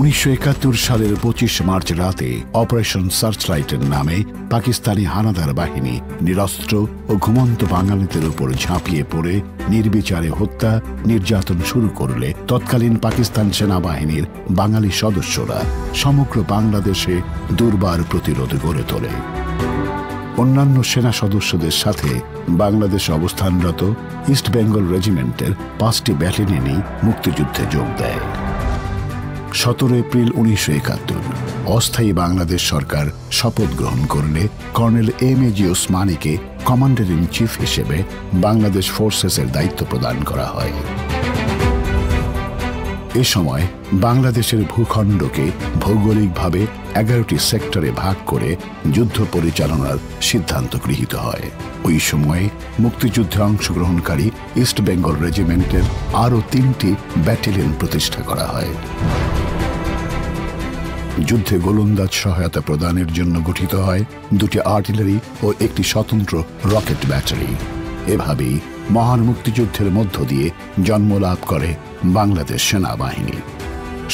1971 সালের 25 মার্চ রাতে অপারেশন সার্চলাইটের নামে পাকিস্তানি হানাদার বাহিনী নিরস্ত্র ও ঘুমন্ত বাঙালিদের উপর ঝাঁপিয়ে পড়ে নির্বিচারে হত্যা নির্যাতন শুরু করলে তৎকালীন পাকিস্তান সেনাবাহিনীর বাঙালি সদস্যরা সমগ্র বাংলাদেশে দুর্বার প্রতিরোধ গড়ে তোলে। অন্যান্য সেনা সদস্যদের সাথে বাংলাদেশে অবস্থানরত ইস্ট বেঙ্গল রেজিমেন্টের 5টি ব্যাটালিয়নই মুক্তিযুদ্ধে যোগ দেয়। 17 এপ্রিল 1971 অস্থায়ী বাংলাদেশ সরকার শপথ গ্রহণ করলে কর্নেল এম.এ.জি. ওসমানীকে কমান্ডার ইন চিফ হিসেবে বাংলাদেশ ফোর্সেসের দায়িত্ব প্রদান করা হয়। এ সময় বাংলাদেশের ভূখণ্ডকে ভৌগোলিকভাবে 11টি সেক্টরে ভাগ করে যুদ্ধ পরিচালনার সিদ্ধান্ত গৃহীত হয়। ওই সময়ে মুক্তিযুদ্ধে অংশগ্রহণকারী ইস্ট বেঙ্গল রেজিমেন্টের আরও 3টি ব্যাটালিয়ন প্রতিষ্ঠা করা হয়। যুদ্ধে গোলন্দাজ সহায়তা প্রদানের জন্য গঠিত হয় 2টি আর্টিলারি ও একটি স্বতন্ত্র রকেট ব্যাটারি। এভাবেই মহান মুক্তিযুদ্ধের মধ্য দিয়ে জন্ম লাভ করে বাংলাদেশ সেনাবাহিনী।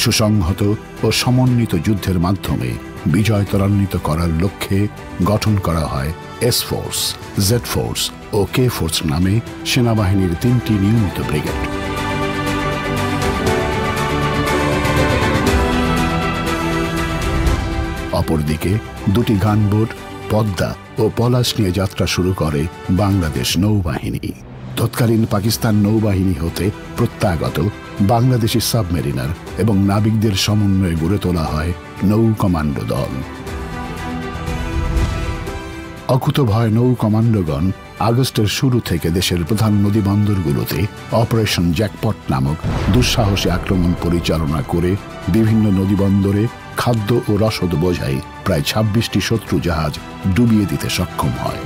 সুসংহত ও সমন্বিত যুদ্ধের মাধ্যমে বিজয় ত্বরান্বিত করার লক্ষ্যে গঠন করা হয় এস ফোর্স, জেড ফোর্স ও কে ফোর্স নামে সেনাবাহিনীর 3টি নিয়মিত ব্রিগেড। অপরদিকে 2টি গানবোট পদ্মা ও পলাশ নিয়ে যাত্রা শুরু করে বাংলাদেশ নৌবাহিনী। তৎকালীন পাকিস্তান নৌবাহিনী হতে প্রত্যাগত বাংলাদেশি সাবমেরিনার এবং নাবিকদের সমন্বয়ে গড়ে তোলা হয় নৌ কমান্ডো দল। অকুতভয় নৌ কমান্ডোগণ আগস্টের শুরু থেকে দেশের প্রধান নদী বন্দরগুলোতে অপারেশন জ্যাকপট নামক দুঃসাহসী আক্রমণ পরিচালনা করে বিভিন্ন নদী বন্দরে খাদ্য ও রসদ বোঝাই প্রায় 26টি শত্রু জাহাজ ডুবিয়ে দিতে সক্ষম হয়।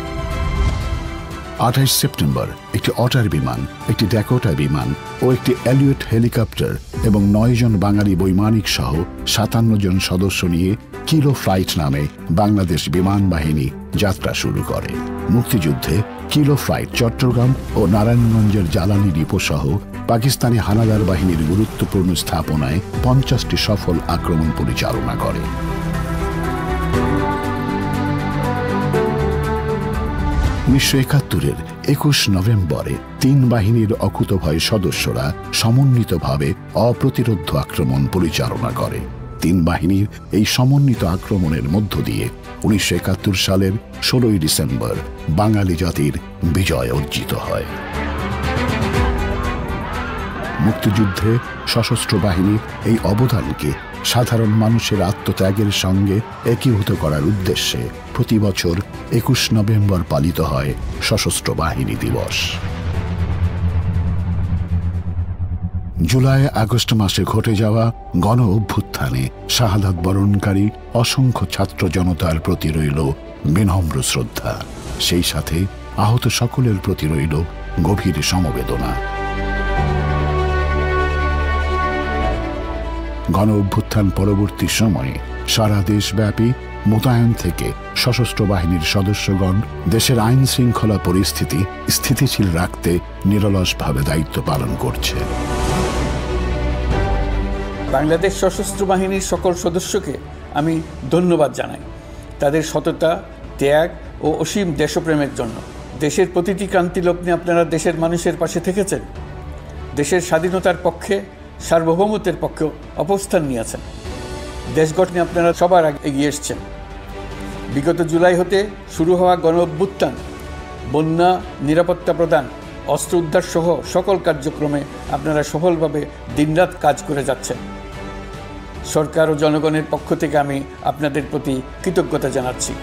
28 সেপ্টেম্বর একটি অটার বিমান, একটি ড্যাকোটা বিমান ও একটি এলিয়ট হেলিকপ্টার এবং 9 জন বাঙালি বৈমানিক সহ 57 জন সদস্য নিয়ে কিলো ফ্লাইট নামে বাংলাদেশ বিমান বাহিনী যাত্রা শুরু করে। মুক্তিযুদ্ধে কিলো ফ্লাইট চট্টগ্রাম ও নারায়ণগঞ্জের জ্বালানি ডিপো সহ পাকিস্তানি হানাদার বাহিনীর গুরুত্বপূর্ণ স্থাপনায় 50টি সফল আক্রমণ পরিচালনা করে। 1971-এর 21 নভেম্বরে 3 বাহিনীর অকুতভয় সদস্যরা সমন্বিতভাবে অপ্রতিরোধ্য আক্রমণ পরিচালনা করে। 3 বাহিনীর এই সমন্বিত আক্রমণের মধ্য দিয়ে 1971 সালের 16 ডিসেম্বর বাঙালি জাতির বিজয় অর্জিত হয়। মুক্তিযুদ্ধে সশস্ত্র বাহিনীর এই অবদানকে সাধারণ মানুষের আত্মত্যাগের সঙ্গে একীভূত করার উদ্দেশ্যে প্রতি বছর 21 নভেম্বর পালিত হয় সশস্ত্র বাহিনী দিবস। জুলাই আগস্ট মাসে ঘটে যাওয়া গণ অভ্যুত্থানে শাহাদাত বরণকারী অসংখ্য ছাত্র জনতার প্রতি রইল বিনম্র শ্রদ্ধা। সেই সাথে আহত সকলের প্রতি রইল গভীর সমবেদনা। গণ অভ্যুত্থান পরবর্তী সময়ে সারা দেশব্যাপী মোতায়েন থেকে সশস্ত্র বাহিনীর সদস্যগণ দেশের আইন শৃঙ্খলা পরিস্থিতি স্থিতিশীল রাখতে নিরলসভাবে দায়িত্ব পালন করছে। বাংলাদেশ সশস্ত্র বাহিনীর সকল সদস্যকে আমি ধন্যবাদ জানাই তাদের সততা, ত্যাগ ও অসীম দেশপ্রেমের জন্য। দেশের প্রতিটি ক্রান্তি লগ্নে আপনারা দেশের মানুষের পাশে থেকেছেন, দেশের স্বাধীনতার পক্ষে, সার্বভৌমত্বের পক্ষে অবস্থান নিয়েছেন। দেশ গঠনে আপনারা সবার আগে এগিয়ে এসছেন। বিগত জুলাই হতে শুরু হওয়া গণ অভ্যুত্থান, বন্যা, নিরাপত্তা প্রদান, অস্ত্র উদ্ধার সহ সকল কার্যক্রমে আপনারা সফলভাবে দিনরাত কাজ করে যাচ্ছেন। সরকার ও জনগণের পক্ষ থেকে আমি আপনাদের প্রতি কৃতজ্ঞতা জানাচ্ছি।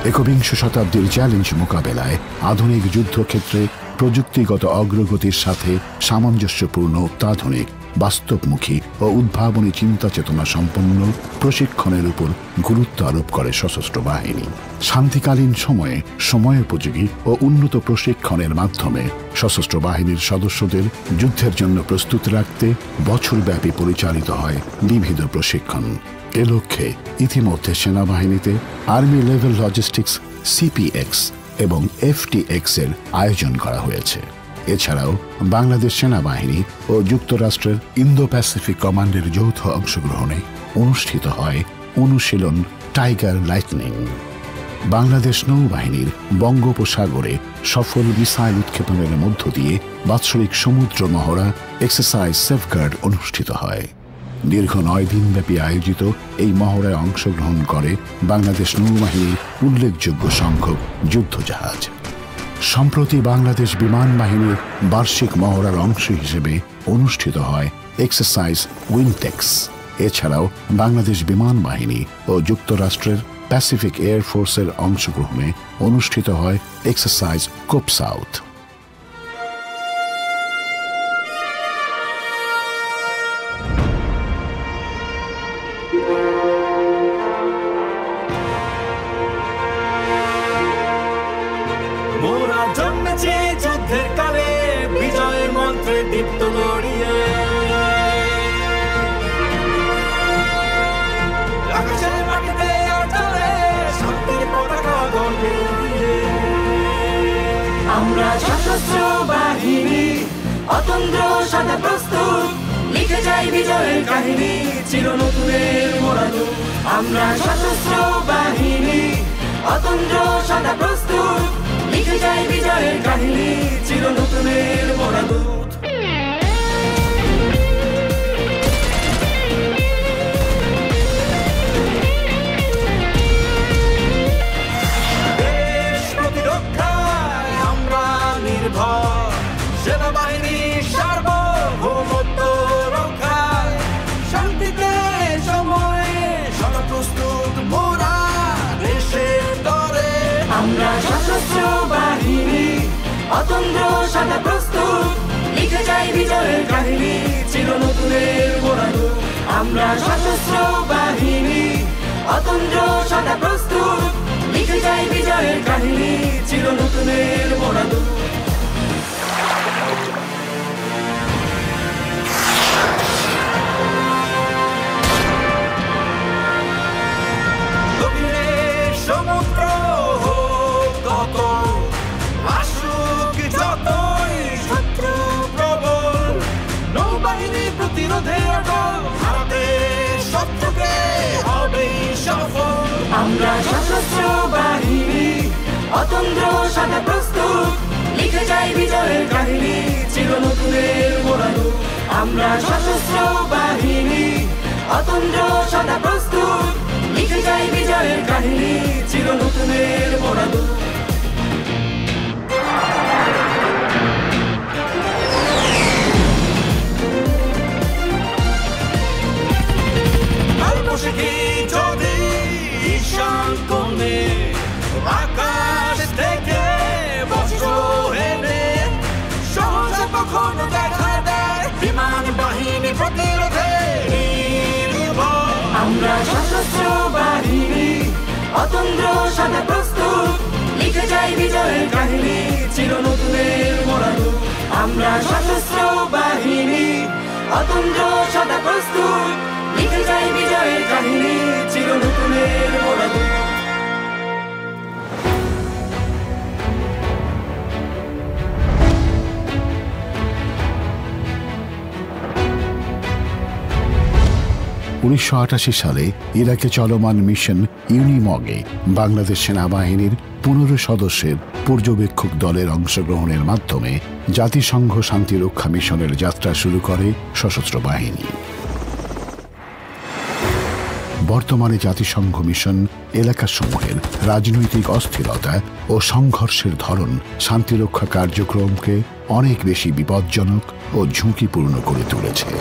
একবিংশ শতাব্দীর চ্যালেঞ্জ মোকাবেলায় আধুনিক যুদ্ধক্ষেত্রে প্রযুক্তিগত অগ্রগতির সাথে সামঞ্জস্যপূর্ণ অত্যাধুনিক, বাস্তবমুখী ও উদ্ভাবনী চিন্তা চেতনা সম্পন্ন প্রশিক্ষণের উপর গুরুত্ব আরোপ করে সশস্ত্র বাহিনী। শান্তিকালীন সময়ে সময়োপযোগী ও উন্নত প্রশিক্ষণের মাধ্যমে সশস্ত্র বাহিনীর সদস্যদের যুদ্ধের জন্য প্রস্তুত রাখতে বছরব্যাপী পরিচালিত হয় বিবিধ প্রশিক্ষণ। এ লক্ষ্যে ইতিমধ্যে সেনাবাহিনীতে আর্মি লেভেল লজিস্টিক্স CPX এবং FTX এর আয়োজন করা হয়েছে। এছাড়াও বাংলাদেশ সেনাবাহিনী ও যুক্তরাষ্ট্রের ইন্দো প্যাসিফিক কমান্ডের যৌথ অংশগ্রহণে অনুষ্ঠিত হয় অনুশীলন টাইগার লাইটনিং। বাংলাদেশ নৌবাহিনীর বঙ্গোপসাগরে সফল মিসাইল উৎক্ষেপণের মধ্য দিয়ে বাৎসরিক সমুদ্র মহড়া এক্সারসাইজ সেফগার্ড অনুষ্ঠিত হয়। দীর্ঘ 9 দিনব্যাপী আয়োজিত এই মহড়ায় অংশগ্রহণ করে বাংলাদেশ নৌবাহিনীর উল্লেখযোগ্য সংখ্যক যুদ্ধজাহাজ। সম্প্রতি বাংলাদেশ বিমান বাহিনীর বার্ষিক মহড়ার অংশ হিসেবে অনুষ্ঠিত হয় এক্সারসাইজ উইনটেক্স। এছাড়াও বাংলাদেশ বিমান বাহিনী ও যুক্তরাষ্ট্রের প্যাসিফিক এয়ার ফোর্সের অংশগ্রহণে অনুষ্ঠিত হয় এক্সারসাইজ কোপ সাউথ। মোরা জন্মেছি যুদ্ধের কালে, বিজয়ের মন্ত্রে দীপ্ত লড়িয়ে। আকাশের মাটিতে চলে শক্তির পতাকা গর্বে উড়িয়ে। আমরা সশস্ত্র বাহিনী, অতন্দ্র সদা প্রস্তুত, লিখে যাই বিজয়ের কাহিনী, চির নতুনের মোরা দূত। আমরা সশস্ত্র বাহিনী, অতন্দ্র সদা প্রস্তুত, লিখে যাই বিজয়ের কাহিনী, চির নতুনের মোরা দূত। দেশ প্রতিরক্ষায় আমরা নির্ভর, সেনাবাহিনী সার্বভৌমত্ব রক্ষায়, শান্তিতে সময়ে সদা প্রস্তুত মোরা দেশের তরে। আমরা সশস্ত্র বাহিনী, অতন্দ্র সদা প্রস্তুত, লিখে যাই বিজয়ের কাহিনী, চির নতুনের মোরা দূত। আমরা সশস্ত্র বাহিনী, অতন্দ্র সদা প্রস্তুত, লিখে যাই বিজয়ের কাহিনী, চির নতুনের মোরা দূত। সমুদ্র হোক কত, আসুক যতই শত্রু প্রবল, নৌবাহিনী প্রতিরোধে অটল, হারাতে শত্রুকে হবেই সফল। আমরা সশস্ত্র বাহিনী, অতন্দ্র সদা প্রস্তুত, লিখে যাই বিজয়ের কাহিনী, চির নতুনের মোরা দূত। আমরা সশস্ত্র বাহিনী, অতন্দ্র সদা প্রস্তুত, লিখে যাই বিজয়ের কাহিনী, চির নতুনের মোরা দূত। কালবৈশাখী যদি ঈশান কোণে, আকাশ থেকে বজ্র হেনে, সহজে কখনো দেখা দেয় বিমান বাহিনী প্রতিরোধে নির্ভর। আমরা সশস্ত্র বাহিনী, অতন্দ্র সদা প্রস্তুত, লিখে যাই বিজয়ের কাহিনী, চির নতুনের মোরা দূত। আমরা সশস্ত্র বাহিনী, অতন্দ্র সদা প্রস্তুত, লিখে যাই বিজয়ের কাহিনী, চির নতুনের মোরা দূত। সালে ইরাকে চলমান মিশন ইউনিমগে বাংলাদেশ সেনাবাহিনীর 15 সদস্যের পর্যবেক্ষক দলের অংশগ্রহণের মাধ্যমে জাতিসংঘ শান্তিরক্ষা মিশনের যাত্রা শুরু করে সশস্ত্র বাহিনী। বর্তমানে জাতিসংঘ মিশন এলাকাসমূহের রাজনৈতিক অস্থিরতা ও সংঘর্ষের ধরন শান্তিরক্ষা কার্যক্রমকে অনেক বেশি বিপজ্জনক ও ঝুঁকিপূর্ণ করে তুলেছে।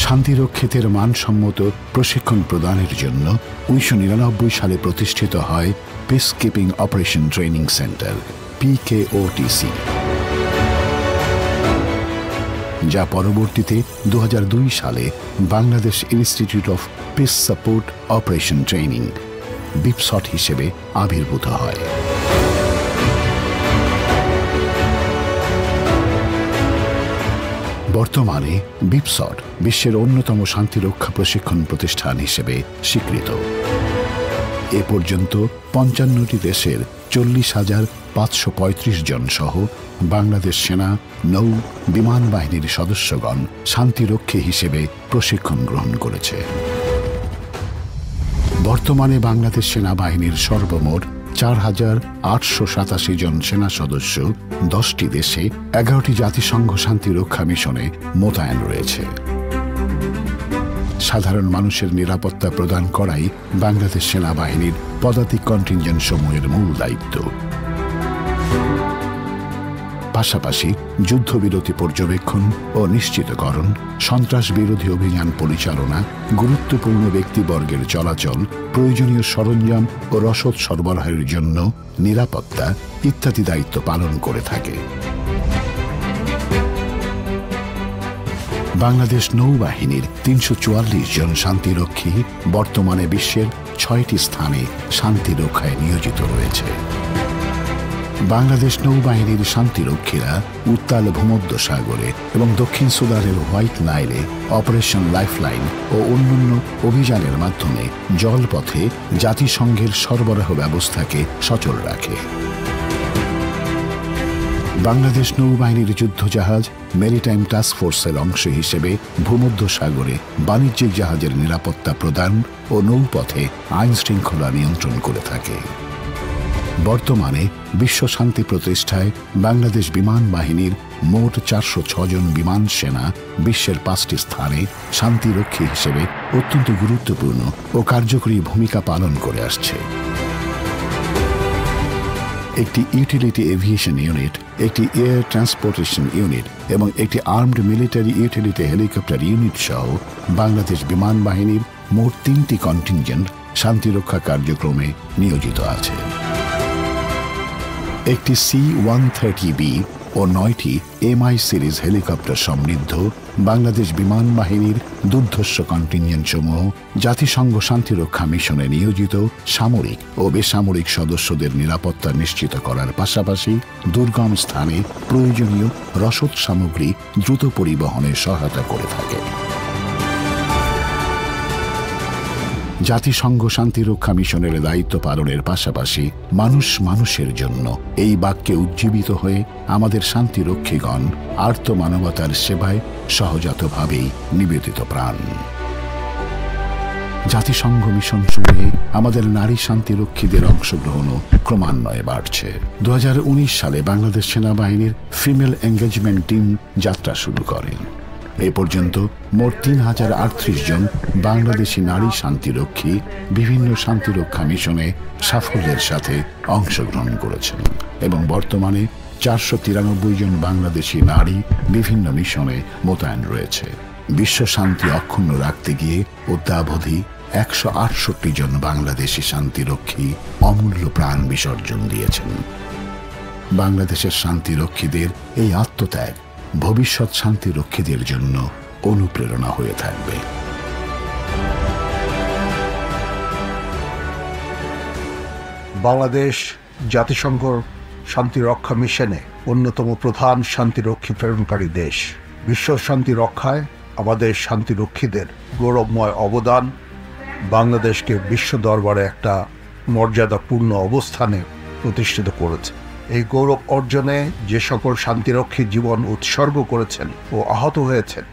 শান্তিরক্ষিতের মানসম্মত প্রশিক্ষণ প্রদানের জন্য 1999 সালে প্রতিষ্ঠিত হয় peace keeping operation training centre PKOTC, যা পরবর্তীতে 2002 সালে Bangladesh institute of piece support operation training BIPSOT হিসেবে আবির্ভূত হয়। বর্তমানে BIPSOT বিশ্বের অন্যতম শান্তিরক্ষা প্রশিক্ষণ প্রতিষ্ঠান হিসেবে স্বীকৃত। এ পর্যন্ত ৫৫টি দেশের ৪০,৫৩৫ জন সহ বাংলাদেশ সেনা, নৌ, বিমান বাহিনীর সদস্যগণ শান্তিরক্ষী হিসেবে প্রশিক্ষণ গ্রহণ করেছে। বর্তমানে বাংলাদেশ সেনাবাহিনীর সর্বমোট ৪,৮৮৭ জন সেনা সদস্য ১০টি দেশে ১১টি জাতিসংঘ শান্তিরক্ষা মিশনে মোতায়েন রয়েছে। সাধারণ মানুষের নিরাপত্তা প্রদান করাই বাংলাদেশ সেনাবাহিনীর পদাতিক কন্টিনজেন্ট সমূহের মূল দায়িত্ব। পাশাপাশি যুদ্ধবিরতি পর্যবেক্ষণ ও নিশ্চিতকরণ, সন্ত্রাস বিরোধী অভিযান পরিচালনা, গুরুত্বপূর্ণ ব্যক্তিবর্গের চলাচল, প্রয়োজনীয় সরঞ্জাম ও রসদ সরবরাহের জন্য নিরাপত্তা ইত্যাদি দায়িত্ব পালন করে থাকে। বাংলাদেশ নৌবাহিনীর ৩৪৪ জন শান্তিরক্ষী বর্তমানে বিশ্বের ৬টি স্থানে শান্তি রক্ষায় নিয়োজিত রয়েছে। বাংলাদেশ নৌবাহিনীর শান্তিরক্ষীরা উত্তাল ভূমধ্যসাগরে এবং দক্ষিণ সুদানের হোয়াইট নাইলে অপারেশন লাইফলাইন ও অন্যান্য অভিযানের মাধ্যমে জলপথে জাতিসংঘের সরবরাহ ব্যবস্থাকে সচল রাখে। বাংলাদেশ নৌবাহিনীর যুদ্ধজাহাজ মেরিটাইম টাস্ক ফোর্সের অংশ হিসেবে ভূমধ্যসাগরে বাণিজ্যিক জাহাজের নিরাপত্তা প্রদান ও নৌপথে আইন শৃঙ্খলা নিয়ন্ত্রণ করে থাকে। বর্তমানে বিশ্ব শান্তি প্রতিষ্ঠায় বাংলাদেশ বিমান বাহিনীর মোট ৪০৬ জন বিমান সেনা বিশ্বের ৫টি স্থানে শান্তিরক্ষী হিসেবে অত্যন্ত গুরুত্বপূর্ণ ও কার্যকরী ভূমিকা পালন করে আসছে। একটি ইউটিলিটি এভিয়েশন ইউনিট, একটি এয়ার ট্রান্সপোর্টেশন ইউনিট এবং একটি armed military utility helicopter unit সহ বাংলাদেশ বিমান বাহিনীর মোট ৩টি কন্টিনজেন্ট শান্তিরক্ষা কার্যক্রমে নিয়োজিত আছে। একটি C-130B ও ৯টি MI সিরিজ হেলিকপ্টার সমৃদ্ধ বাংলাদেশ বিমান বাহিনীর দুর্ধর্ষ কন্টিনজেন্ট সমূহ জাতিসংঘ শান্তিরক্ষা মিশনে নিয়োজিত সামরিক ও বেসামরিক সদস্যদের নিরাপত্তা নিশ্চিত করার পাশাপাশি দুর্গম স্থানে প্রয়োজনীয় রসদ সামগ্রী দ্রুত পরিবহনে সহায়তা করে থাকে। জাতিসংঘ শান্তিরক্ষা মিশনের দায়িত্ব পালনের পাশাপাশি মানুষ মানুষের জন্য এই বাক্যে উজ্জীবিত হয়ে আমাদের শান্তিরক্ষীগণ আর্ত মানবতার সেবায় সহজাতভাবেই নিবেদিত প্রাণ। জাতিসংঘ মিশন সমূহে আমাদের নারী শান্তিরক্ষীদের অংশগ্রহণও ক্রমান্বয়ে বাড়ছে। ২০১৯ সালে বাংলাদেশ সেনাবাহিনীর ফিমেল এঙ্গেজমেন্ট টিম যাত্রা শুরু করেন। এ পর্যন্ত মোট ৩,০৩৮ জন বাংলাদেশি নারী শান্তিরক্ষী বিভিন্ন শান্তিরক্ষা মিশনে সাফল্যের সাথে অংশগ্রহণ করেছেন এবং বর্তমানে ৪৯৩ জন বাংলাদেশি নারী বিভিন্ন মিশনে মোতায়েন রয়েছে। বিশ্ব শান্তি অক্ষুণ্ণ রাখতে গিয়ে অদ্যাবধি ১৬৮ জন বাংলাদেশি শান্তিরক্ষী অমূল্য প্রাণ বিসর্জন দিয়েছেন। বাংলাদেশের শান্তিরক্ষীদের এই আত্মত্যাগ ভবিষ্যৎ শান্তিরক্ষীদের জন্য অনুপ্রেরণা হয়ে থাকবে। বাংলাদেশ জাতিসংঘ শান্তিরক্ষা মিশনে অন্যতম প্রধান শান্তিরক্ষী প্রেরণকারী দেশ। বিশ্ব শান্তি রক্ষায় আমাদের শান্তিরক্ষীদের গৌরবময় অবদান বাংলাদেশকে বিশ্ব দরবারে একটা মর্যাদাপূর্ণ অবস্থানে প্রতিষ্ঠিত করেছে। এই গৌরব অর্জনে যে সকল শান্তিরক্ষী জীবন উৎসর্গ করেছেন ও আহত হয়েছেন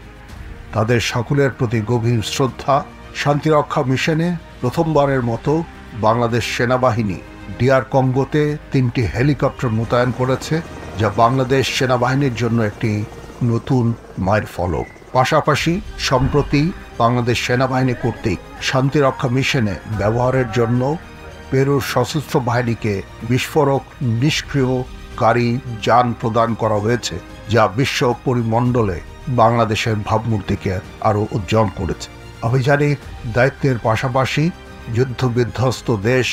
তাদের সকলের প্রতি গভীর শ্রদ্ধা। শান্তিরক্ষা মিশনে প্রথমবারের মতো বাংলাদেশ সেনাবাহিনী ডিআর কঙ্গোতে ৩টি হেলিকপ্টার মোতায়েন করেছে, যা বাংলাদেশ সেনাবাহিনীর জন্য একটি নতুন মাইল ফলক। পাশাপাশি সম্প্রতি বাংলাদেশ সেনাবাহিনী কর্তৃক শান্তিরক্ষা মিশনে ব্যবহারের জন্য পেরুর সশস্ত্র বাহিনীকে বিস্ফোরক নিষ্ক্রিয়কারী যান প্রদান করা হয়েছে, যা বিশ্ব পরিমণ্ডলে বাংলাদেশের ভাবমূর্তিকে আরও উজ্জ্বল করেছে। আভিযানিক দায়িত্বের পাশাপাশি যুদ্ধবিধ্বস্ত দেশ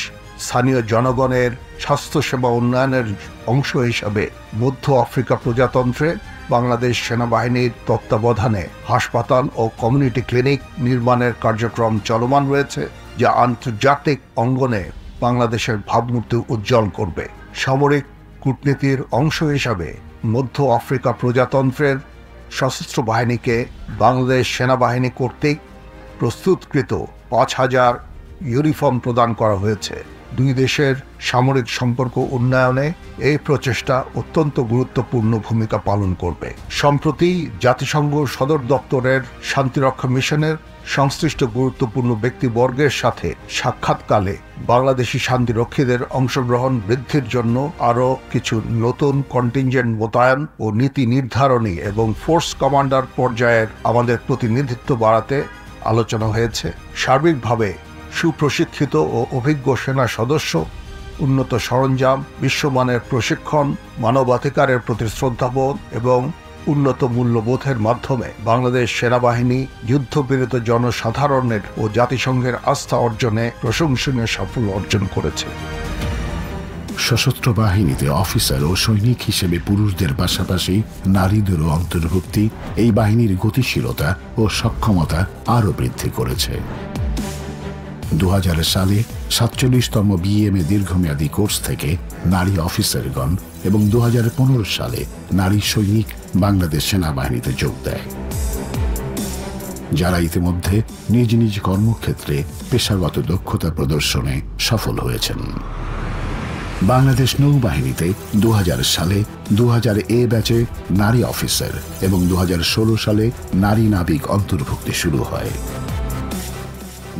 স্থানীয় জনগণের স্বাস্থ্যসেবা উন্নয়নের অংশ হিসাবে মধ্য আফ্রিকা প্রজাতন্ত্রে বাংলাদেশ সেনাবাহিনীর তত্ত্বাবধানে হাসপাতাল ও কমিউনিটি ক্লিনিক নির্মাণের কার্যক্রম চলমান রয়েছে, যা আন্তর্জাতিক অঙ্গনে বাংলাদেশের ভাবমূর্তি উজ্জ্বল করবে। সামরিক কূটনীতির অংশ হিসাবে মধ্য আফ্রিকা প্রজাতন্ত্রের সশস্ত্র বাহিনীকে বাংলাদেশ সেনাবাহিনী কর্তৃক প্রস্তুতকৃত ৫,০০০ ইউনিফর্ম প্রদান করা হয়েছে। দুই দেশের সামরিক সম্পর্ক উন্নয়নে এই প্রচেষ্টা অত্যন্ত গুরুত্বপূর্ণ ভূমিকা পালন করবে। সম্প্রতি জাতিসংঘ সদর দপ্তরের শান্তিরক্ষা মিশনের সংশ্লিষ্ট গুরুত্বপূর্ণ ব্যক্তিবর্গের সাথে সাক্ষাৎকালে বাংলাদেশি শান্তিরক্ষীদের অংশগ্রহণ বৃদ্ধির জন্য আরও কিছু নতুন কন্টিনজেন্ট মোতায়েন ও নীতি নির্ধারণী এবং ফোর্স কমান্ডার পর্যায়ের আমাদের প্রতিনিধিত্ব বাড়াতে আলোচনা হয়েছে। সার্বিকভাবে সুপ্রশিক্ষিত ও অভিজ্ঞ সেনা সদস্য, উন্নত সরঞ্জাম, বিশ্বমানের প্রশিক্ষণ, মানবাধিকারের প্রতি শ্রদ্ধাবোধ এবং উন্নত মূল্যবোধের মাধ্যমে বাংলাদেশ সেনাবাহিনী যুদ্ধবিরত জনসাধারণের ও জাতিসংঘের আস্থা অর্জনে প্রশংসনীয় সাফল্য অর্জন করেছে। সশস্ত্র বাহিনীতে অফিসার ও সৈনিক হিসেবে পুরুষদের পাশাপাশি নারীদেরও অন্তর্ভুক্তি এই বাহিনীর গতিশীলতা ও সক্ষমতা আরও বৃদ্ধি করেছে। 2000 সালে 47তম বিএমএ দীর্ঘমেয়াদী কোর্স থেকে নারী অফিসারগণ এবং 2015 সালে নারী সৈনিক বাংলাদেশ সেনাবাহিনীতে যোগ দেয়, যারা ইতিমধ্যে নিজ নিজ কর্মক্ষেত্রে পেশাগত দক্ষতা প্রদর্শনে সফল হয়েছেন। বাংলাদেশ নৌবাহিনীতে 2000 সালে 2000 এ ব্যাচে নারী অফিসার এবং 2016 সালে নারী নাবিক অন্তর্ভুক্তি শুরু হয়।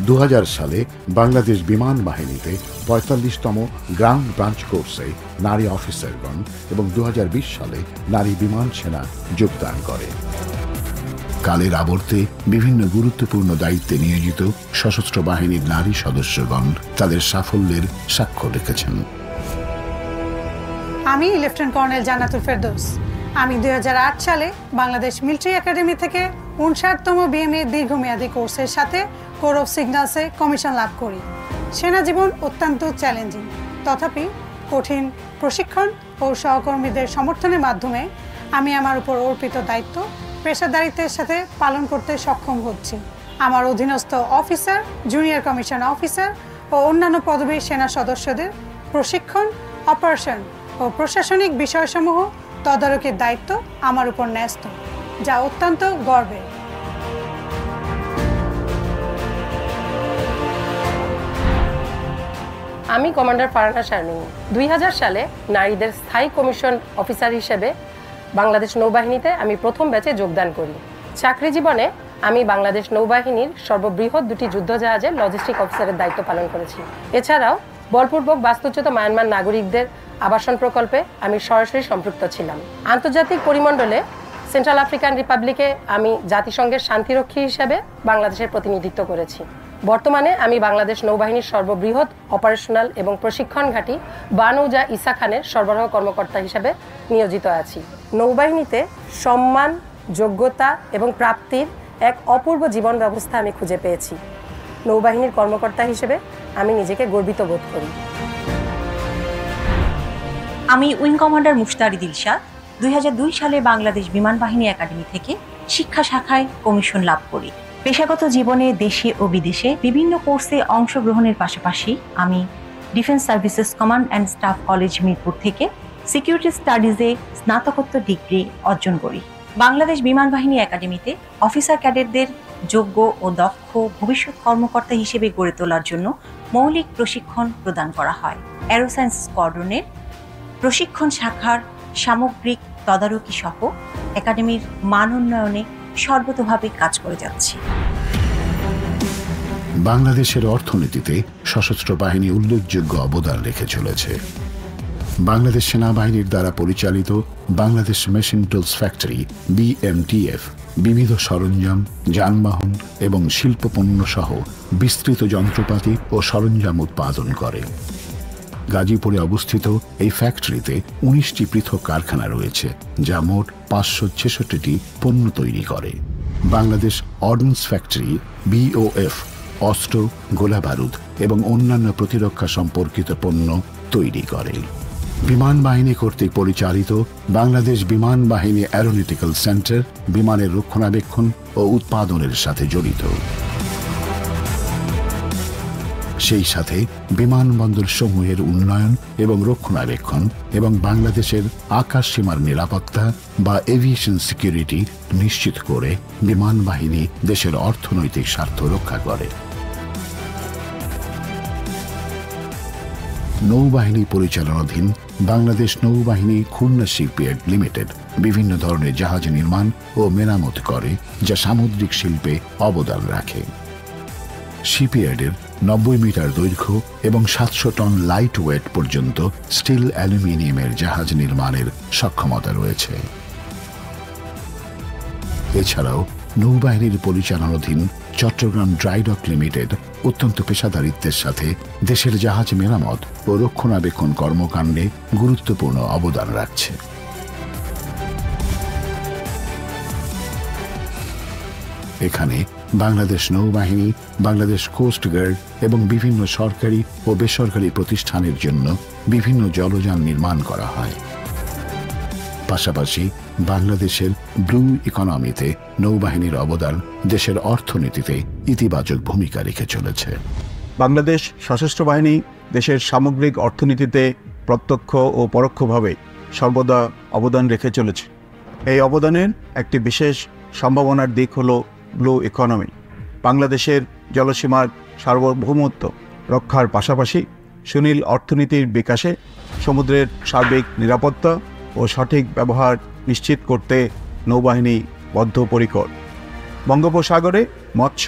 2000 সালে বাংলাদেশ বিমান বাহিনীতে 45তম গ্রাউন্ড ব্রাঞ্চ কোর্সে নারী অফিসারগণ এবং 2020 সালে নারী বিমান সেনা যোগদান করে। কালের আবর্তে বিভিন্ন গুরুত্বপূর্ণ দায়িত্বে নিয়োজিত সশস্ত্র বাহিনীর নারী সদস্যগণ তাদের সাফল্যের সাক্ষ্য রেখেছেন। আমি লেফটেন্যান্ট কর্নেল জান্নাতুল ফেরদৌস। আমি 2008 সালে বাংলাদেশ মিলিটারি একাডেমি থেকে 59তম বিএমএ দীর্ঘমেয়াদী কোর্সের সাথে কোর অফ সিগন্যালসে কমিশন লাভ করি। সেনা জীবন অত্যন্ত চ্যালেঞ্জিং, তথাপি কঠিন প্রশিক্ষণ ও সহকর্মীদের সমর্থনের মাধ্যমে আমি আমার উপর অর্পিত দায়িত্ব পেশাদারিত্বের সাথে পালন করতে সক্ষম হচ্ছি। আমার অধীনস্থ অফিসার, জুনিয়র কমিশন অফিসার ও অন্যান্য পদবীর সেনা সদস্যদের প্রশিক্ষণ, অপারেশন ও প্রশাসনিক বিষয়সমূহ তদারকির দায়িত্ব আমার উপর ন্যস্ত, যা অত্যন্ত গর্বের। আমি কমান্ডার ফারহানা শারমিন। 2000 সালে নারীদের স্থায়ী কমিশন অফিসার হিসেবে বাংলাদেশ নৌবাহিনীতে আমি প্রথম ব্যাচে যোগদান করি। চাকরি জীবনে আমি বাংলাদেশ নৌবাহিনীর সর্ববৃহৎ 2টি যুদ্ধজাহাজের লজিস্টিক অফিসারের দায়িত্ব পালন করেছি। এছাড়াও বলপূর্বক বাস্তুচ্যুত মায়ানমার নাগরিকদের আবাসন প্রকল্পে আমি সরাসরি সম্পৃক্ত ছিলাম। আন্তর্জাতিক পরিমণ্ডলে সেন্ট্রাল আফ্রিকান রিপাবলিকে আমি জাতিসংঘের শান্তিরক্ষী হিসেবে বাংলাদেশের প্রতিনিধিত্ব করেছি। বর্তমানে আমি বাংলাদেশ নৌবাহিনীর সর্ববৃহৎ অপারেশনাল এবং প্রশিক্ষণ ঘাঁটি বানৌজা ইসা খানের সরবরাহ কর্মকর্তা হিসেবে নিয়োজিত আছি। নৌবাহিনীতে সম্মান, যোগ্যতা এবং প্রাপ্তির এক অপূর্ব জীবন ব্যবস্থা আমি খুঁজে পেয়েছি। নৌবাহিনীর কর্মকর্তা হিসেবে আমি নিজেকে গর্বিত বোধ করি। আমি উইং কমান্ডার মুশতারি দিলশাদ। 2002 সালে বাংলাদেশ বিমান বাহিনী একাডেমি থেকে শিক্ষা শাখায় কমিশন লাভ করি। পেশাগত জীবনে দেশে ও বিদেশে বিভিন্ন কোর্সে অংশগ্রহণের পাশাপাশি আমি defence services command and staff college Mirpur থেকে সিকিউরিটি স্টাডিজে স্নাতকোত্তর ডিগ্রি অর্জন করি। বাংলাদেশ বিমান বাহিনী একাডেমিতে অফিসার ক্যাডেটদের যোগ্য ও দক্ষ ভবিষ্যৎ কর্মকর্তা হিসেবে গড়ে তোলার জন্য মৌলিক প্রশিক্ষণ প্রদান করা হয়। অ্যারোসায়েন্স স্কোয়াড্রনের প্রশিক্ষণ শাখার সামগ্রিক তদারকি সহ একাডেমির মান উন্নয়নে সর্বতোভাবে কাজ করে যাচ্ছে। বাংলাদেশের অর্থনীতিতে সশস্ত্র বাহিনী উল্লেখযোগ্য অবদান রেখে চলেছে। বাংলাদেশ সেনাবাহিনীর দ্বারা পরিচালিত Bangladesh machine tools factory BMTF বিবিধ সরঞ্জাম, যানবাহন এবং শিল্পপণ্য সহ বিস্তৃত যন্ত্রপাতি ও সরঞ্জাম উৎপাদন করে। গাজীপুরে অবস্থিত এই ফ্যাক্টরিতে 19টি পৃথক কারখানা রয়েছে, যা মোট 566টি পণ্য তৈরি করে। বাংলাদেশ অর্ডিন্যান্স ফ্যাক্টরি BOF অস্ত্র, গোলাবারুদ এবং অন্যান্য প্রতিরক্ষা সম্পর্কিত পণ্য তৈরি করে। বিমান বাহিনী কর্তৃক পরিচালিত বাংলাদেশ বিমান বাহিনী অ্যারোনটিক্যাল সেন্টার বিমানের রক্ষণাবেক্ষণ ও উৎপাদনের সাথে জড়িত। সেই সাথে বিমানবন্দর সমূহের উন্নয়ন এবং রক্ষণাবেক্ষণ এবং বাংলাদেশের আকাশ সীমার নিরাপত্তা বা এভিয়েশন সিকিউরিটি নিশ্চিত করে বিমান বাহিনী দেশের অর্থনৈতিক স্বার্থ রক্ষা করে। নৌবাহিনী পরিচালনাধীন বাংলাদেশ নৌবাহিনী খুলনা শিপইয়ার্ড লিমিটেড বিভিন্ন ধরনের জাহাজ নির্মাণ ও মেরামত করে, যা সামুদ্রিক শিল্পে অবদান রাখে। শিপইয়ার্ডের 90 মিটার দৈর্ঘ্য এবং 700 টন লাইট ওয়েট পর্যন্ত স্টিল অ্যালুমিনিয়ামের জাহাজ নির্মাণের সক্ষমতা রয়েছে। এছাড়াও নৌবাহিনীর পরিচালনাধীন চট্টগ্রাম ড্রাইডক লিমিটেড অত্যন্ত পেশাদারিত্বের সাথে দেশের জাহাজ মেরামত ও রক্ষণাবেক্ষণ কর্মকাণ্ডে গুরুত্বপূর্ণ অবদান রাখছে। এখানে বাংলাদেশ নৌবাহিনী, বাংলাদেশ কোস্টগার্ড এবং বিভিন্ন সরকারি ও বেসরকারি প্রতিষ্ঠানের জন্য বিভিন্ন জলযান নির্মাণ করা হয়। পাশাপাশি বাংলাদেশের ব্লু ইকোনমিতে নৌবাহিনীর অবদান দেশের অর্থনীতিতে ইতিবাচক ভূমিকা রেখে চলেছে। বাংলাদেশ সশস্ত্র বাহিনী দেশের সামগ্রিক অর্থনীতিতে প্রত্যক্ষ ও পরোক্ষভাবে সর্বদা অবদান রেখে চলেছে। এই অবদানের একটি বিশেষ সম্ভাবনার দিক হল ব্লু ইকোনমি। বাংলাদেশের জলসীমার সার্বভৌমত্ব রক্ষার পাশাপাশি সুনীল অর্থনীতির বিকাশে সমুদ্রের সার্বিক নিরাপত্তা ও সঠিক ব্যবহার নিশ্চিত করতে নৌবাহিনী বদ্ধপরিকর। বঙ্গোপসাগরে মৎস্য,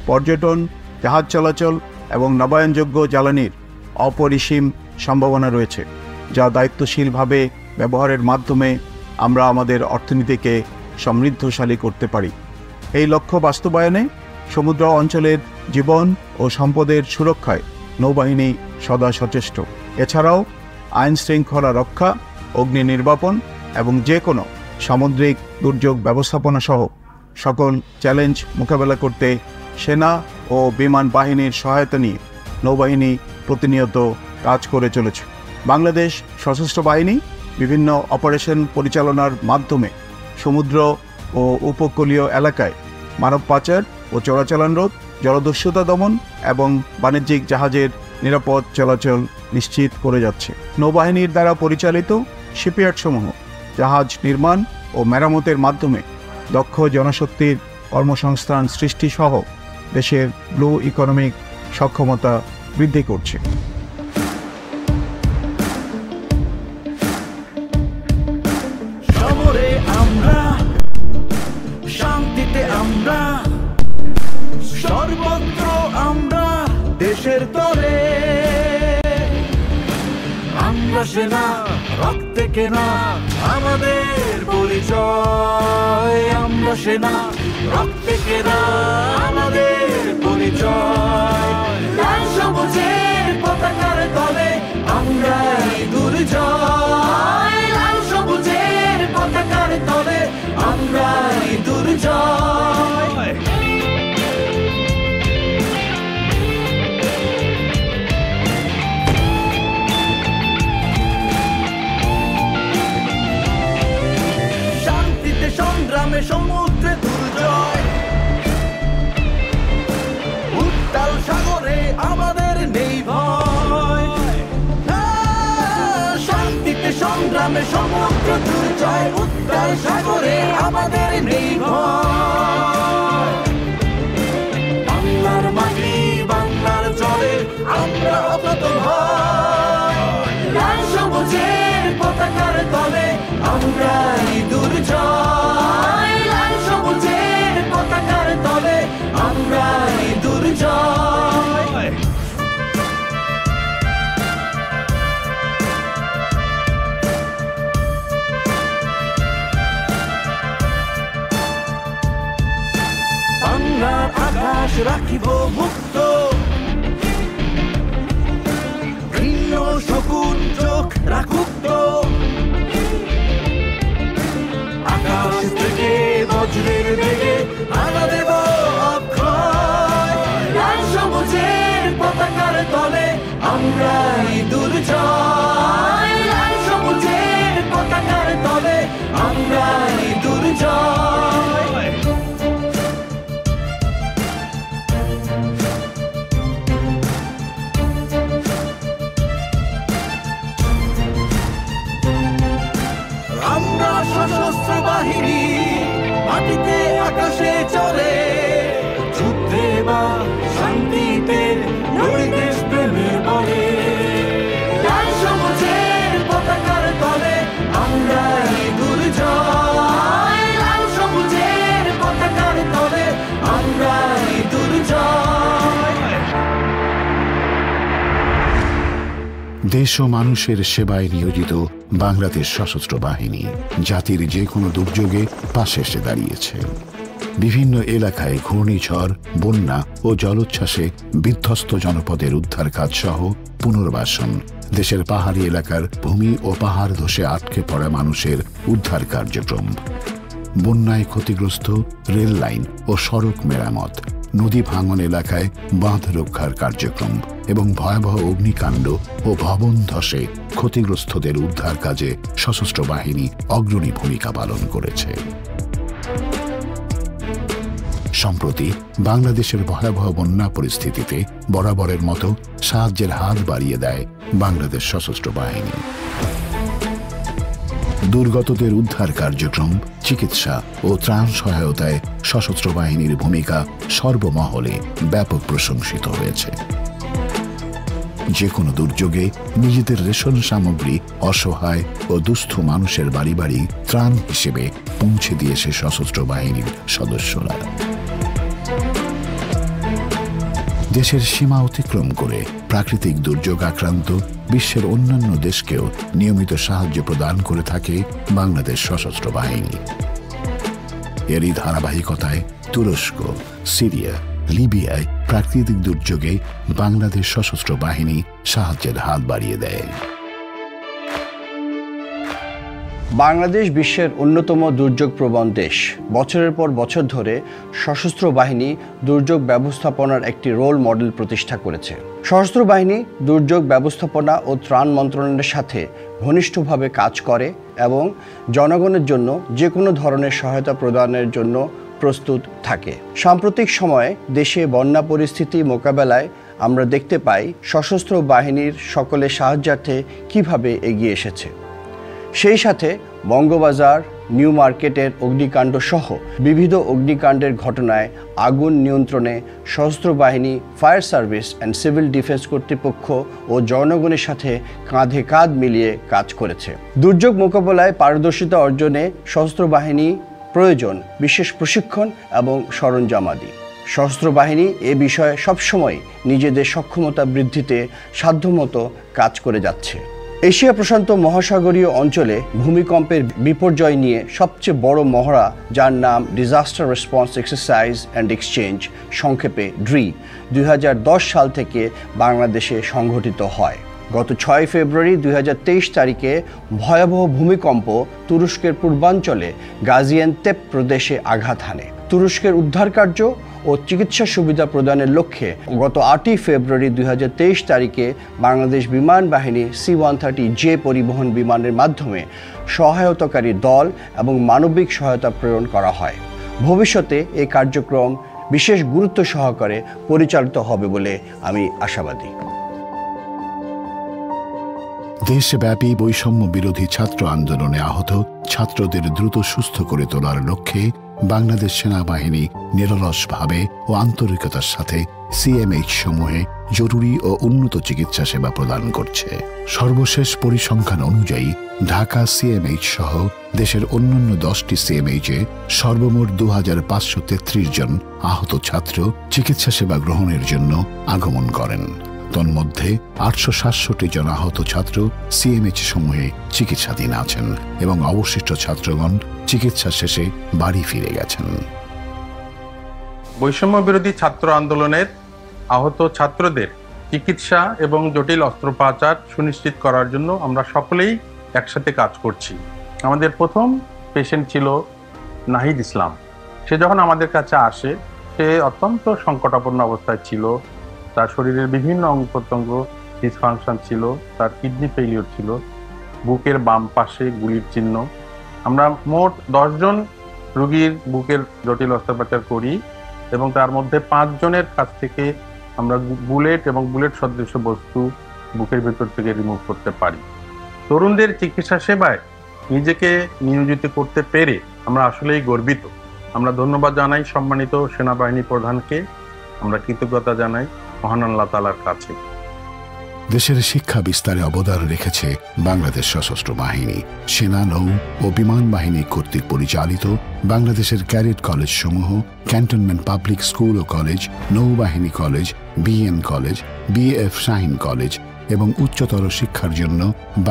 পর্যটন, জাহাজ চলাচল এবং নবায়নযোগ্য জ্বালানির অপরিসীম সম্ভাবনা রয়েছে, যা দায়িত্বশীলভাবে ব্যবহারের মাধ্যমে আমরা আমাদের অর্থনীতিকে সমৃদ্ধশালী করতে পারি। এই লক্ষ্য বাস্তবায়নে সমুদ্র অঞ্চলের জীবন ও সম্পদের সুরক্ষায় নৌবাহিনী সদা সচেষ্ট। এছাড়াও আইন শৃঙ্খলা রক্ষা, অগ্নি নির্বাপন এবং যে কোনো সামুদ্রিক দুর্যোগ ব্যবস্থাপনা সহ সকল চ্যালেঞ্জ মোকাবেলা করতে সেনা ও বিমান বাহিনীর সহায়তা নিয়ে নৌবাহিনী প্রতিনিয়ত কাজ করে চলেছে। বাংলাদেশ সশস্ত্র বাহিনী বিভিন্ন অপারেশন পরিচালনার মাধ্যমে সমুদ্র ও উপকূলীয় এলাকায় মানব পাচার ও চোরাচালান রোধ, জলদস্যুতা দমন এবং বাণিজ্যিক জাহাজের নিরাপদ চলাচল নিশ্চিত করে যাচ্ছে। নৌবাহিনীর দ্বারা পরিচালিত শিপইয়ার্ডসমূহ জাহাজ নির্মাণ ও মেরামতের মাধ্যমে দক্ষ জনশক্তির কর্মসংস্থান সৃষ্টি সহ দেশের ব্লু ইকোনমিক সক্ষমতা বৃদ্ধি করছে। সমরে আমরা, শান্তিতে আমরা, সর্বত্র আমরা দেশের তরে। আমরা সেনা, রক্তে কেনা আমাদের পরিচয়। আমরা সেনা, রক্তে কেনা আমাদের পরিচয়। লাল সবুজের পতাকার তলে আমরাই দুর্জয়। লাল সবুজের পতাকার তলে আমরাই দুর্জয়। শান্তিতে সংগ্রামে সমুদ্রে দুর্জয়। উত্তাল সাগরে আমাদের নেই ভয়। শান্তিতে সংগ্রামে সমুদ্র দুর্জয়। উত্তাল সাগরে আমাদের নেই ভয়। বাংলার মাটি, বাংলার জলে আমরা অকুতভয়। লাল সবুজের পতাকার তলে আমরাই দুর্জয়। লাল সবুজের পতাকার তলে আমরাই দুর্জয়। বাংলার আকাশ রাখিব মুক্ত। ভিন্ন শকুন চোখ রাখুক তো। আকাশ থেকে বজ্রের বেগে আনা দেব অক্ষয়। লাল সবুজের পতাকার তলে আমরাই দুর্জয়। লাল সবুজের পতাকার তলে আমরাই দুর্জয়। আমরা সশস্ত্র বাহিনী মাটিতে আকাশে চলে। যুদ্ধে বা শান্তিতে লড়ি দেশ প্রেমের বলে। দেশ ও মানুষের সেবায় নিয়োজিত বাংলাদেশ সশস্ত্র বাহিনী জাতির যে কোনো দুর্যোগে পাশে এসে দাঁড়িয়েছে। বিভিন্ন এলাকায় ঘূর্ণিঝড়, বন্যা ও জলোচ্ছ্বাসে বিধ্বস্ত জনপদের উদ্ধার কাজ সহ পুনর্বাসন, দেশের পাহাড়ি এলাকার ভূমি ও পাহাড় ধসে আটকে পড়া মানুষের উদ্ধার কার্যক্রম, বন্যায় ক্ষতিগ্রস্ত রেল লাইন ও সড়ক মেরামত, নদী ভাঙন এলাকায় বাঁধ রক্ষার কার্যক্রম এবং ভয়াবহ অগ্নিকাণ্ড ও ভবন ধসে ক্ষতিগ্রস্তদের উদ্ধার কাজে সশস্ত্র বাহিনী অগ্রণী ভূমিকা পালন করেছে। সম্প্রতি বাংলাদেশের ভয়াবহ বন্যা পরিস্থিতিতে বরাবরের মতো সাহায্যের হাত বাড়িয়ে দেয় বাংলাদেশ সশস্ত্র বাহিনী। দুর্গতদের উদ্ধার কার্যক্রম, চিকিৎসা ও ত্রাণ সহায়তায় সশস্ত্র বাহিনীর ভূমিকা সর্বমহলে ব্যাপক প্রশংসিত হয়েছে। যে কোনো দুর্যোগে নিজেদের রেশন সামগ্রী অসহায় ও দুস্থ মানুষের বাড়ি বাড়ি ত্রাণ হিসেবে পৌঁছে দিয়েছে সশস্ত্র বাহিনীর সদস্যরা। দেশের সীমা অতিক্রম করে প্রাকৃতিক দুর্যোগ আক্রান্ত বিশ্বের অন্যান্য দেশকেও নিয়মিত সাহায্য প্রদান করে থাকে বাংলাদেশ সশস্ত্র বাহিনী। এরই ধারাবাহিকতায় তুরস্ক, সিরিয়া, লিবিয়ায় প্রাকৃতিক দুর্যোগে বাংলাদেশ সশস্ত্র বাহিনী সাহায্যের হাত বাড়িয়ে দেয়। বাংলাদেশ বিশ্বের অন্যতম দুর্যোগ প্রবণ দেশ। বছরের পর বছর ধরে সশস্ত্র বাহিনী দুর্যোগ ব্যবস্থাপনার একটি রোল মডেল প্রতিষ্ঠা করেছে। সশস্ত্র বাহিনী দুর্যোগ ব্যবস্থাপনা ও ত্রাণ মন্ত্রণালয়ের সাথে ঘনিষ্ঠভাবে কাজ করে এবং জনগণের জন্য যে কোনো ধরনের সহায়তা প্রদানের জন্য প্রস্তুত থাকে। সাম্প্রতিক সময়ে দেশে বন্যা পরিস্থিতি মোকাবেলায় আমরা দেখতে পাই সশস্ত্র বাহিনীর সকলের সাহায্যার্থে কিভাবে এগিয়ে এসেছে। সেই সাথে বঙ্গবাজার, নিউ মার্কেটের অগ্নিকাণ্ড সহ বিবিধ অগ্নিকাণ্ডের ঘটনায় আগুন নিয়ন্ত্রণে সশস্ত্র বাহিনী, fire service and civil defence কর্তৃপক্ষ ও জনগণের সাথে কাঁধে কাঁধ মিলিয়ে কাজ করেছে। দুর্যোগ মোকাবেলায় পারদর্শিতা অর্জনে সশস্ত্র বাহিনী প্রয়োজন বিশেষ প্রশিক্ষণ এবং সরঞ্জামাদি। সশস্ত্র বাহিনী এ বিষয়ে সবসময় নিজেদের সক্ষমতা বৃদ্ধিতে সাধ্যমতো কাজ করে যাচ্ছে। এশিয়া প্রশান্ত মহাসাগরীয় অঞ্চলে ভূমিকম্পের বিপর্যয় নিয়ে সবচেয়ে বড় মহড়া, যার নাম disaster response exercise and exchange, সংক্ষেপে ড্রি, 2010 সাল থেকে বাংলাদেশে সংঘটিত হয়। গত 6 ফেব্রুয়ারি 2023 তারিখে ভয়াবহ ভূমিকম্প তুরস্কের পূর্বাঞ্চলে গাজিয়ান্তেপ প্রদেশে আঘাত হানে। তুরস্কের উদ্ধার কার্য ও চিকিৎসা সুবিধা প্রদানের লক্ষ্যে গত 8 ফেব্রুয়ারি 2023 তারিখে বাংলাদেশ বিমান বাহিনী C-130J পরিবহন বিমানের মাধ্যমে সহায়তাকারী দল এবং মানবিক সহায়তা প্রেরণ করা হয়। ভবিষ্যতে এই কার্যক্রম বিশেষ গুরুত্ব সহকারে পরিচালিত হবে বলে আমি আশাবাদী। দেশব্যাপী বৈষম্য বিরোধী ছাত্র আন্দোলনে আহত ছাত্রদের দ্রুত সুস্থ করে তোলার লক্ষ্যে বাংলাদেশ সেনাবাহিনী নিরলসভাবে ও আন্তরিকতার সাথে CMH সমূহে জরুরি ও উন্নত চিকিৎসা সেবা প্রদান করছে। সর্বশেষ পরিসংখ্যান অনুযায়ী ঢাকা CMH সহ দেশের অন্যান্য 10টি CMH-এ সর্বমোট 2533 জন আহত ছাত্র চিকিৎসা সেবা গ্রহণের জন্য আগমন করেন। তন্মধ্যে 867 জন আহত ছাত্র CMH সমূহে চিকিৎসাধীন আছেন এবং অবশিষ্ট ছাত্রগণ চিকিৎসা শেষে বাড়ি ফিরে গেছেন। বৈষম্য বিরোধী ছাত্র আন্দোলনের আহত ছাত্রদের চিকিৎসা এবং জটিল অস্ত্রোপচার সুনিশ্চিত করার জন্য আমরা সকলেই একসাথে কাজ করছি। আমাদের প্রথম পেশেন্ট ছিল নাহিদ ইসলাম। সে যখন আমাদের কাছে আসে, সে অত্যন্ত সংকটাপন্ন অবস্থায় ছিল। তার শরীরের বিভিন্ন অঙ্গ প্রত্যঙ্গ ডিসফাংশন ছিল, তার কিডনি ফেলিওর ছিল, বুকের বাম পাশে গুলির চিহ্ন। আমরা মোট 10 জন রোগীর বুকের জটিল অস্ত্রোপচার করি এবং তার মধ্যে 5 জনের কাছ থেকে আমরা বুলেট এবং বুলেট সদৃশ বস্তু বুকের ভেতর থেকে রিমুভ করতে পারি। তরুণদের চিকিৎসা সেবায় নিজেকে নিয়োজিত করতে পেরে আমরা আসলেই গর্বিত। আমরা ধন্যবাদ জানাই সম্মানিত সেনাবাহিনী প্রধানকে, আমরা কৃতজ্ঞতা জানাই মহান আল্লাহ তাআলার কাছে। দেশের শিক্ষা বিস্তারে অবদান রেখেছে বাংলাদেশ সশস্ত্র বাহিনী। সেনা, নৌ ও বিমান বাহিনী কর্তৃক পরিচালিত বাংলাদেশের ক্যাডেট কলেজ সমূহ, ক্যান্টনমেন্ট পাবলিক স্কুল ও কলেজ, নৌবাহিনী college, BN college, BF Shaheen college, এবং উচ্চতর শিক্ষার জন্য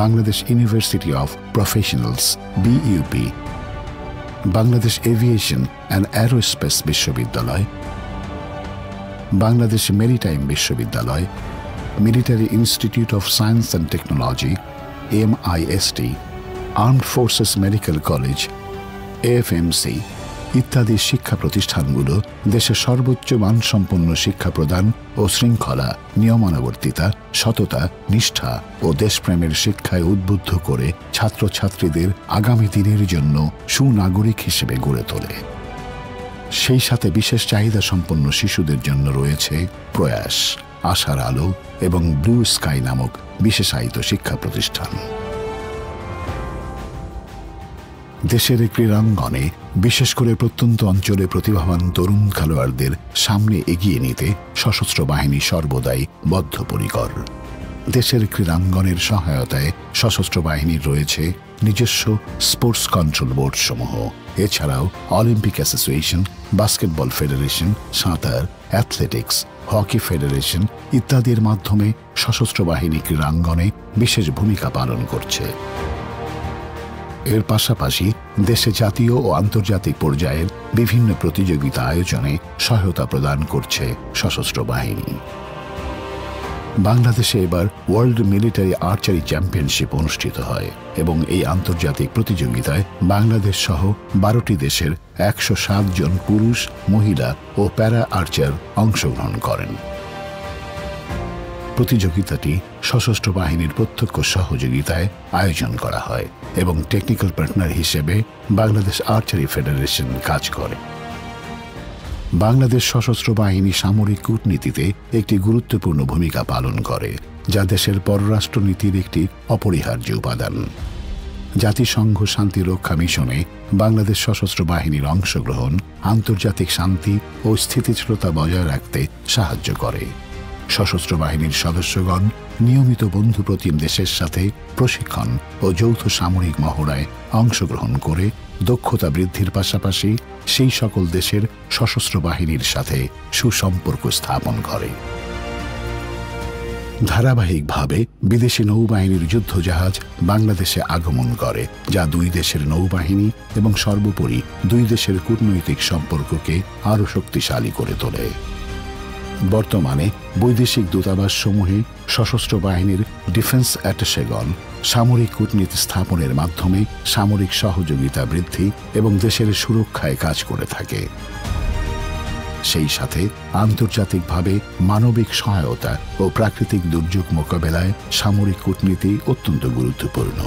Bangladesh university of professionals BUP, Bangladesh aviation and aerospace বিশ্ববিদ্যালয়, বাংলাদেশ মেরিটাইম বিশ্ববিদ্যালয়, military institute of science and technology MIST, armed forces medical college AFMC ইত্যাদি শিক্ষা প্রতিষ্ঠানগুলো দেশের সর্বোচ্চ মানসম্পন্ন শিক্ষা প্রদান ও শৃঙ্খলা, নিয়মানুবর্তিতা, সততা, নিষ্ঠা ও দেশপ্রেমের শিক্ষায় উদ্বুদ্ধ করে ছাত্রছাত্রীদের আগামী দিনের জন্য সুনাগরিক হিসেবে গড়ে তোলে। সেই সাথে বিশেষ চাহিদা সম্পন্ন শিশুদের জন্য রয়েছে প্রয়াস, আশার আলো এবং ব্লু স্কাই নামক বিশেষায়িত শিক্ষা প্রতিষ্ঠান। দেশের ক্রীড়াঙ্গনে বিশেষ করে প্রত্যন্ত অঞ্চলে প্রতিভাবান তরুণ খেলোয়াড়দের সামনে এগিয়ে নিতে সশস্ত্র বাহিনী সর্বদাই বদ্ধপরিকর। দেশের ক্রীড়াঙ্গনের সহায়তায় সশস্ত্র বাহিনীর রয়েছে নিজস্ব স্পোর্টস কন্ট্রোল বোর্ড সমূহ। এছাড়াও অলিম্পিক অ্যাসোসিয়েশন, বাস্কেটবল ফেডারেশন, সাঁতার, অ্যাথলেটিক্স, হকি ফেডারেশন ইত্যাদির মাধ্যমে সশস্ত্র বাহিনী ক্রীড়াঙ্গনে বিশেষ ভূমিকা পালন করছে। এর পাশাপাশি দেশে জাতীয় ও আন্তর্জাতিক পর্যায়ের বিভিন্ন প্রতিযোগিতা আয়োজনে সহায়তা প্রদান করছে সশস্ত্র বাহিনী। বাংলাদেশে এবার ওয়ার্ল্ড মিলিটারি আর্চারি চ্যাম্পিয়নশিপ অনুষ্ঠিত হয় এবং এই আন্তর্জাতিক প্রতিযোগিতায় বাংলাদেশ সহ 12টি দেশের 107 জন পুরুষ, মহিলা ও প্যারা আর্চার অংশগ্রহণ করেন। প্রতিযোগিতাটি সশস্ত্র বাহিনীর প্রত্যক্ষ সহযোগিতায় আয়োজন করা হয় এবং টেকনিক্যাল পার্টনার হিসেবে বাংলাদেশ আর্চারি ফেডারেশন কাজ করে। বাংলাদেশ সশস্ত্র বাহিনী সামরিক কূটনীতিতে একটি গুরুত্বপূর্ণ ভূমিকা পালন করে, যা দেশের পররাষ্ট্রনীতির একটি অপরিহার্য উপাদান। জাতিসংঘ শান্তি রক্ষা মিশনে বাংলাদেশ সশস্ত্র বাহিনীর অংশগ্রহণ আন্তর্জাতিক শান্তি ও স্থিতিশীলতা বজায় রাখতে সাহায্য করে। সশস্ত্র বাহিনীর সদস্যগণ নিয়মিত বন্ধুপ্রতিম দেশের সাথে প্রশিক্ষণ ও যৌথ সামরিক মহড়ায় অংশগ্রহণ করে দক্ষতা বৃদ্ধির পাশাপাশি সেই সকল দেশের সশস্ত্র বাহিনীর সাথে সুসম্পর্ক স্থাপন করে। ধারাবাহিকভাবে বিদেশি নৌবাহিনীর যুদ্ধজাহাজ বাংলাদেশে আগমন করে, যা দুই দেশের নৌবাহিনী এবং সর্বোপরি দুই দেশের কূটনৈতিক সম্পর্ককে আরও শক্তিশালী করে তোলে। বর্তমানে বৈদেশিক দূতাবাস সমূহে সশস্ত্র বাহিনীর ডিফেন্স অ্যাটাশেগণ সামরিক কূটনীতি স্থাপনের মাধ্যমে সামরিক সহযোগিতা বৃদ্ধি এবং দেশের সুরক্ষায় কাজ করে থাকে। সেই সাথে আন্তর্জাতিকভাবে মানবিক সহায়তা ও প্রাকৃতিক দুর্যোগ মোকাবেলায় সামরিক কূটনীতি অত্যন্ত গুরুত্বপূর্ণ।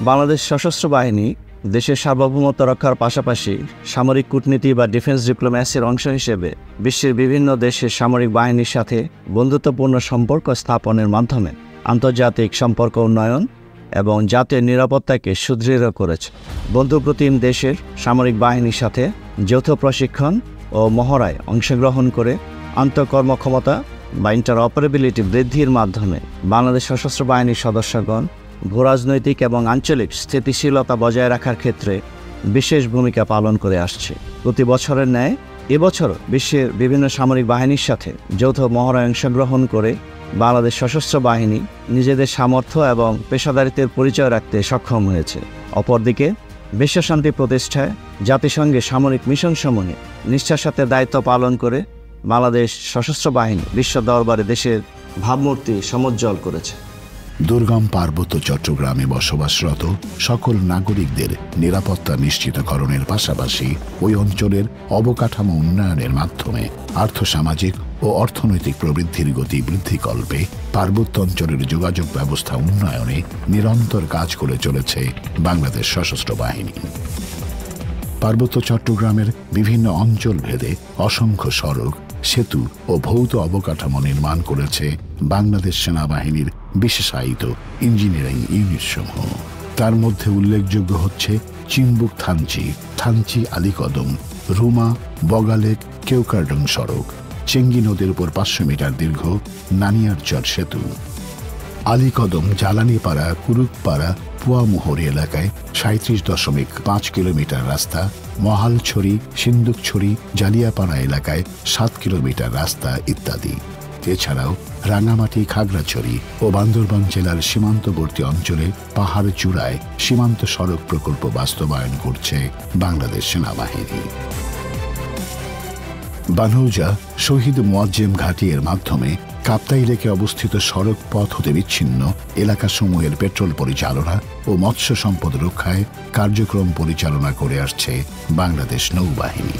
বাংলাদেশ সশস্ত্র বাহিনী দেশের সার্বভৌমত্ব রক্ষার পাশাপাশি সামরিক কূটনীতি বা ডিফেন্স ডিপ্লোম্যাসির অংশ হিসেবে বিশ্বের বিভিন্ন দেশের সামরিক বাহিনীর সাথে বন্ধুত্বপূর্ণ সম্পর্ক স্থাপনের মাধ্যমে আন্তর্জাতিক সম্পর্ক উন্নয়ন এবং জাতীয় নিরাপত্তাকে সুদৃঢ় করেছে। বন্ধুপ্রতিম দেশের সামরিক বাহিনীর সাথে যৌথ প্রশিক্ষণ ও মহড়ায় অংশগ্রহণ করে আন্তঃকর্মক্ষমতা বা ইন্টারঅপারেবিলিটি বৃদ্ধির মাধ্যমে বাংলাদেশ সশস্ত্র বাহিনীর সদস্যগণ ভূরাজনৈতিক এবং আঞ্চলিক স্থিতিশীলতা বজায় রাখার ক্ষেত্রে বিশেষ ভূমিকা পালন করে আসছে। প্রতি বছরের ন্যায় এবছর বিশ্বের বিভিন্ন সামরিক বাহিনীর সাথে যৌথ মহড়ায় অংশগ্রহণ করে বাংলাদেশ সশস্ত্র বাহিনী নিজেদের সামর্থ্য এবং পেশাদারিত্বের পরিচয় রাখতে সক্ষম হয়েছে। অপরদিকে বিশ্বশান্তি প্রতিষ্ঠায় জাতিসংঘের সামরিক মিশনসমূহে নিষ্ঠার সাথে দায়িত্ব পালন করে বাংলাদেশ সশস্ত্র বাহিনী বিশ্ব দরবারে দেশের ভাবমূর্তি সমুজ্জ্বল করেছে। দুর্গম পার্বত্য চট্টগ্রামে বসবাসরত সকল নাগরিকদের নিরাপত্তা নিশ্চিতকরণের পাশাপাশি ওই অঞ্চলের অবকাঠামো উন্নয়নের মাধ্যমে আর্থসামাজিক ও অর্থনৈতিক প্রবৃদ্ধির গতি বৃদ্ধিকল্পে পার্বত্য অঞ্চলের যোগাযোগ ব্যবস্থা উন্নয়নে নিরন্তর কাজ করে চলেছে বাংলাদেশ সশস্ত্র বাহিনী। পার্বত্য চট্টগ্রামের বিভিন্ন অঞ্চল ভেদে অসংখ্য সড়ক, সেতু ও ভৌত অবকাঠামো নির্মাণ করেছে বাংলাদেশ সেনাবাহিনীর বিশেষায়িত ইঞ্জিনিয়ারিং ইউনিটসমূহ। তার মধ্যে উল্লেখযোগ্য হচ্ছে চিম্বুক থানচি, থানচি আলীকদম, রুমা বগালেক কেওকারডং সড়ক, চেঙ্গি নদীর উপর 500 মিটার দীর্ঘ নানিয়ারচর সেতু, আলীকদম জ্বালানিপাড়া কুরুকপাড়া পুয়ামোহরি এলাকায় 37.5 কিলোমিটার রাস্তা, মহালছড়ি সিন্দুকছড়ি জালিয়াপাড়া এলাকায় 7 কিলোমিটার রাস্তা ইত্যাদি। এছাড়াও রাঙামাটি, খাগড়াছড়ি ও বান্দরবান জেলার সীমান্তবর্তী অঞ্চলে পাহাড় চূড়ায় সীমান্ত সড়ক প্রকল্প বাস্তবায়ন করছে বাংলাদেশ সেনাবাহিনী। বানৌজা শহীদ মোয়াজ্জেম ঘাটি এর মাধ্যমে কাপ্তাই লেকে অবস্থিত সড়ক পথ হতে বিচ্ছিন্ন এলাকাসমূহের পেট্রোল পরিচালনা ও মৎস্য সম্পদ রক্ষায় কার্যক্রম পরিচালনা করে আসছে বাংলাদেশ নৌবাহিনী।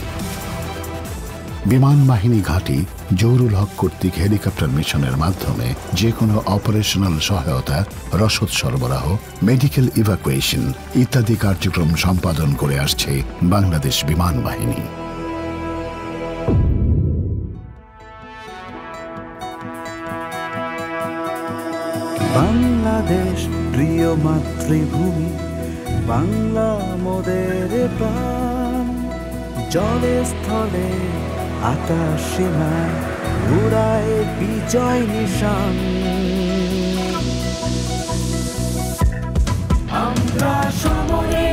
বিমান বাহিনী ঘাঁটি জহুরুল হক কর্তৃক হেলিকপ্টার মিশনের মাধ্যমে যে কোনো অপারেশনাল সহায়তা, রসদ সরবরাহ, মেডিকেল ইভাকুয়েশন ইত্যাদি কার্যক্রম সম্পাদন করে আসছে বাংলাদেশ বিমান বাহিনী। বাংলাদেশ প্রিয় মাতৃভূমি, বাংলা মোদের প্রাণ। জলে স্থলে আকাশ সীমায় উড়ায় বিজয় নিশান। আমরা সমরে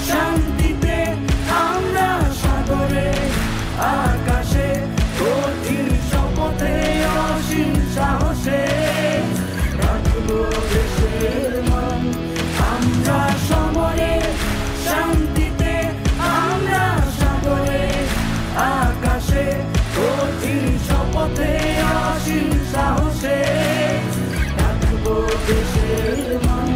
শান্তিতে, আমরা সাগরে আকাশে, কঠিন শপথে অসীম সাহসে রাখবো দেশের মান। আমরা সমরে শান্তিতে, আমরা সাগরে আকাশে, কঠিন শপথে অসীম সাহসে রাখবো দেশের মান।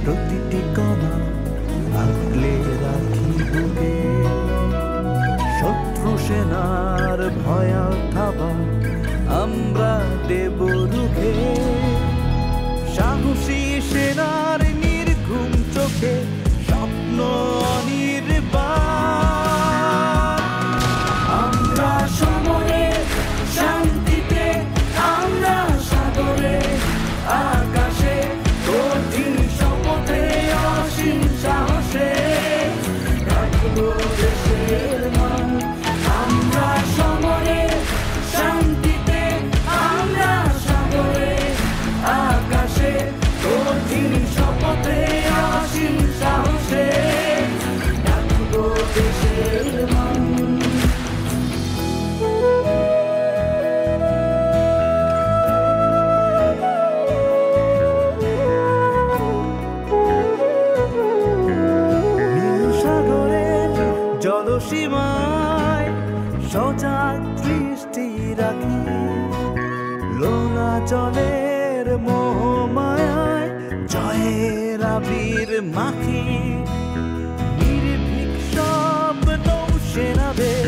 প্রতিটি কণা আগলে রাখি বুকে, শত্রু সেনার ভয়া থাবা আমরা দেব রুখে। সাহসী সেনার নির্ঘুম চোখে স্বপ্ন অনির্বাণ। আমরা সমরে শান্তিতে, আমরা সাগরে আকাশে, কঠিন শপথে অসীম সাহসে রাখবো দেশের মান। আমরা সমরে শান্তিতে, আমরা সাগরে আকাশে, কঠিন শপথে অসীম সাহসে রাখবো দেশের মান। জলসীমায় সজাগ দৃষ্টি রাখি, লোনা জলের মোহমায়ায় জয়ের আবির মাখি। নির্ভীক সব নৌসেনাদের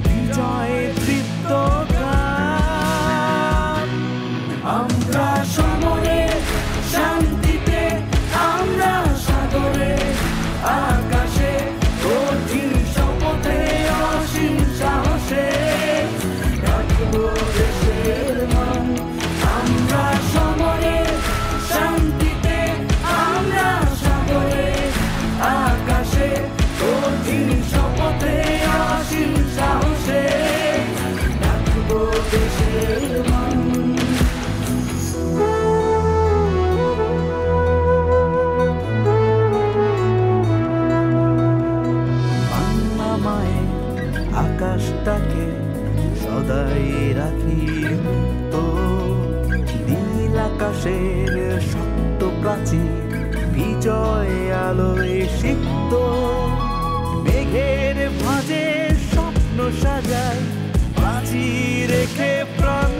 বিজয় তৃপ্ত গান। আমরা সমরে শান্তিতে, আমরা সাগরে আকাশে, কঠিন শপথে অসীম সাহসে রাখবো দেশের মান। আমরা সমরে শান্তিতে, আমরা সাগরে আকাশে, কঠিন শপথে অসীম সাহসে রাখবো দেশের মান। আকাশটাকে সদাই রাখি তো, নীল আকাশের সত্য প্রাচীর বিজয় আলোয় সিক্ত। মেঘের ভাঁজে স্বপ্ন সাজায় বাজি রেখে প্রাণ।